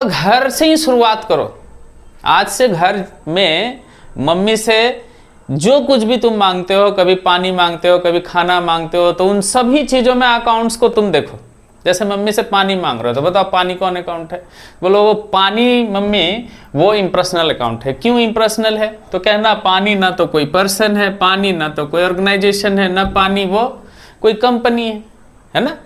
घर से ही शुरुआत करो। आज से घर में मम्मी से जो कुछ भी तुम मांगते हो, कभी पानी मांगते हो, कभी खाना मांगते हो, तो उन सभी चीजों में अकाउंट्स को तुम देखो। जैसे मम्मी से पानी मांग रहे हो तो बताओ पानी कौन अकाउंट है? बोलो वो पानी मम्मी वो इम्पर्सनल अकाउंट है। क्यों इम्पर्सनल है? तो कहना पानी ना तो कोई पर्सन है, पानी ना तो कोई ऑर्गेनाइजेशन है, ना पानी वो कोई कंपनी है ना।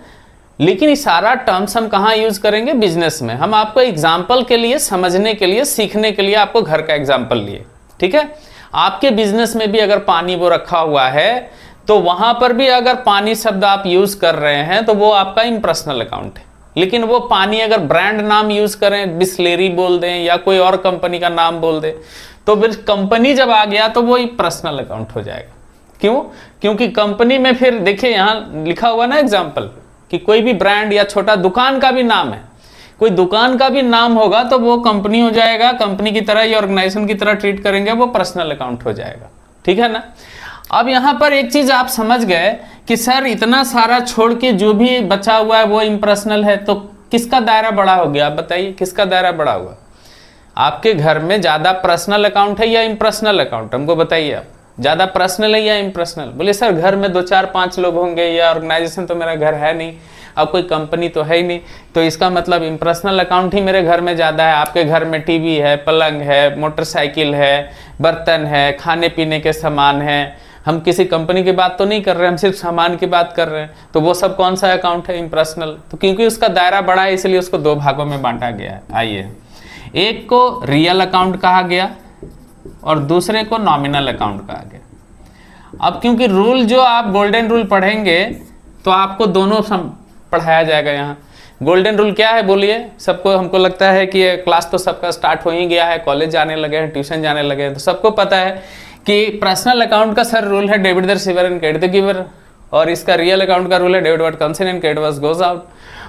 लेकिन ये सारा टर्म्स हम कहाँ यूज करेंगे? बिजनेस में। हम आपको एग्जाम्पल के लिए, समझने के लिए, सीखने के लिए आपको घर का एग्जाम्पल लिए, ठीक है। आपके बिजनेस में भी अगर पानी वो रखा हुआ है तो वहां पर भी अगर पानी शब्द आप यूज कर रहे हैं तो वो आपका इम्पर्सनल अकाउंट है। लेकिन वो पानी अगर ब्रांड नाम यूज करें, बिस्लेरी बोल दें या कोई और कंपनी का नाम बोल दें, तो फिर कंपनी जब आ गया तो वो पर्सनल अकाउंट हो जाएगा। क्यों? क्योंकि कंपनी में फिर देखिए यहां लिखा हुआ ना एग्जाम्पल कि कोई भी ब्रांड या छोटा दुकान का भी नाम है, कोई दुकान का भी नाम होगा तो वो कंपनी हो जाएगा, कंपनी की तरह या ऑर्गेनाइजेशन की तरह ट्रीट करेंगे, वो पर्सनल अकाउंट हो जाएगा, ठीक है ना। अब यहां पर एक चीज आप समझ गए कि सर इतना सारा छोड़ के जो भी बचा हुआ है वो इम्पर्सनल है, तो किसका दायरा बड़ा हो गया? आप बताइए किसका दायरा बड़ा हुआ? आपके घर में ज्यादा पर्सनल अकाउंट है या इम्पर्सनल अकाउंट? हमको बताइए आप, ज्यादा पर्सनल है या इम्पर्सनल? बोले सर घर में 2 4 5 लोग होंगे, या ऑर्गेनाइजेशन तो मेरा घर है नहीं, अब कोई कंपनी तो है ही नहीं, तो इसका मतलब इम्पर्सनल अकाउंट ही मेरे घर में ज़्यादा है। आपके घर में टीवी है, पलंग है, मोटरसाइकिल है, बर्तन है, खाने पीने के सामान है। हम किसी कंपनी की बात तो नहीं कर रहे, हम सिर्फ सामान की बात कर रहे हैं, तो वो सब कौन सा अकाउंट है? इम्पर्सनल। तो क्योंकि उसका दायरा बड़ा है इसलिए उसको 2 भागों में बांटा गया है। आइए, एक को रियल अकाउंट कहा गया और दूसरे को नॉमिनल अकाउंट कहा गया। अब क्योंकि रूल जो आप गोल्डन रूल पढ़ेंगे तो आपको दोनों पढ़ाया जाएगा। यहाँ गोल्डन रूल क्या है बोलिए? सबको, हमको लगता है कि ये क्लास तो सबका स्टार्ट हो ही गया है, कॉलेज जाने लगे हैं, ट्यूशन जाने लगे हैं, तो सबको पता है कि पर्सनल अकाउंट का सर रूल है debit the receiver and credit the giver, और इसका रियल अकाउंट का रूल है debit what comes in and credit what goes out,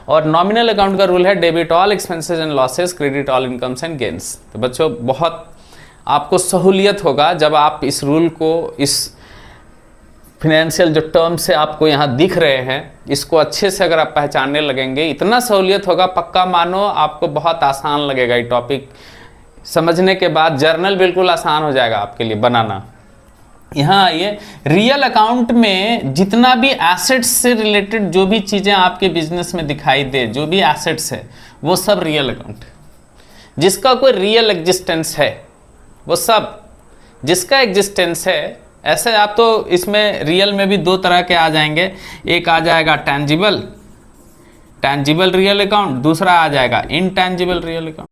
और नॉमिनल अकाउंट का रूल है debit all expenses and losses, credit all incomes and gains. तो बच्चों बहुत आपको सहूलियत होगा जब आप इस रूल को, इस फिनेंशियल जो टर्म से आपको यहाँ दिख रहे हैं, इसको अच्छे से अगर आप पहचानने लगेंगे, इतना सहूलियत होगा, पक्का मानो आपको बहुत आसान लगेगा। ये टॉपिक समझने के बाद जर्नल बिल्कुल आसान हो जाएगा आपके लिए बनाना। यहाँ आइए, रियल अकाउंट में जितना भी एसेट्स से रिलेटेड जो भी चीज़ें आपके बिजनेस में दिखाई दे, जो भी एसेट्स है वो सब रियल अकाउंट है। जिसका कोई रियल एग्जिस्टेंस है वो सब, जिसका एग्जिस्टेंस है, ऐसे आप तो इसमें रियल में भी 2 तरह के आ जाएंगे। एक आ जाएगा टैंजिबल रियल अकाउंट, दूसरा आ जाएगा इनटैंजिबल रियल अकाउंट।